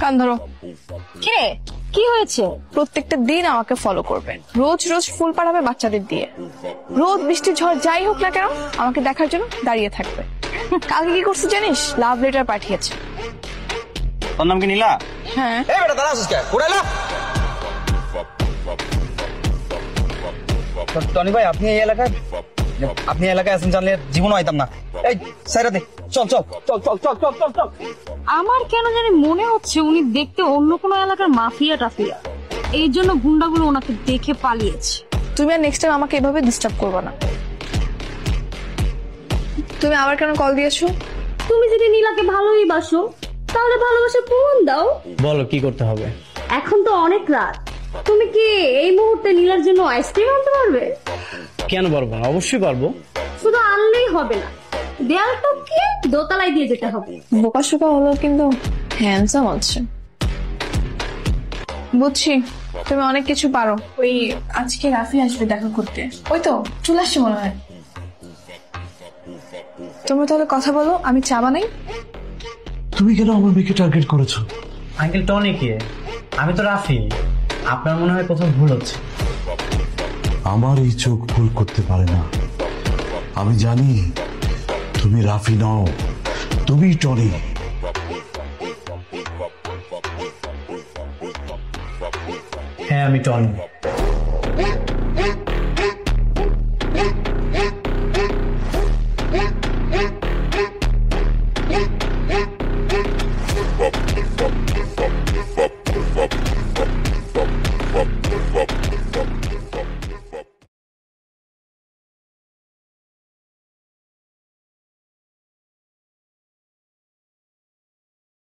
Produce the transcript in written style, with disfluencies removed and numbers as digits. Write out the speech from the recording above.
কান ধরো। কে কি হয়েছে? প্রত্যেকটা দিন আমাকে ফলো করবেন, রোজ রোজ ফুল পাড়াবে বাচ্চাদের দিয়ে, রোদ বৃষ্টি ঝড় যাই হোক না কেন আমাকে দেখার জন্য দাঁড়িয়ে থাকবে। কালকে কি করছে জানিস? লাভ লেটার পাঠিয়েছে। তোর নাম কি নীলা? হ্যাঁ। এই বেটা দাঁড়া আসিস কে? কোথায় না? টনি ভাই আপনি এই এলাকায় আছেন জানলে জীবনও আইতাম না। এই সাইরা দে, চল চল চল চল চল চল চল চল। আমার কেন জানি মনে হচ্ছে উনি দেখতে অন্য কোনো এলাকার মাফিয়া টাফিয়া, এই জন্য গুন্ডাগুলো ওনাকে দেখে পালিয়েছে। তুমি আর নেক্সট টাইম আমাকে এভাবে ডিস্টার্ব করবে না। তুমি আবার কেন কল দিয়েছো? তুমি যদি নীলাকে ভালোই বাসো তাহলে ভালোবাসা প্রমাণ দাও। বলো কি করতে হবে? এখন তো অনেক রাত, তুমি কি এই মুহূর্তে নীলার জন্য আইসক্রিম আনতে পারবে? কেন পারবো না, অবশ্যই পারবো। শুধু আনলেই হবে না, দেয়াল টপকে দোতলায় দিয়ে যেতে হবে। বোকা শোকা হলো কিন্তু হ্যান্ডসাম আছে। বুঝছি তুমি অনেক কিছু পারো। ওই আজকে রাফি আসবে দেখা করতে, ওই তো চলে আসছে মনে হয়। তোমরা তাহলে কথা বলো, আমি চা বানাই। তুমি কেন আমার মেয়েকে টার্গেট করেছো? আঙ্কেল টনি কে? আমি তো রাফি। আপনার মনে হয় কোথাও ভুল হচ্ছে। আমার এই চোখ ভুল করতে পারে না। আমি জানি তুমি রাফি নও, তুমি টনি। হ্যাঁ আমি টনি।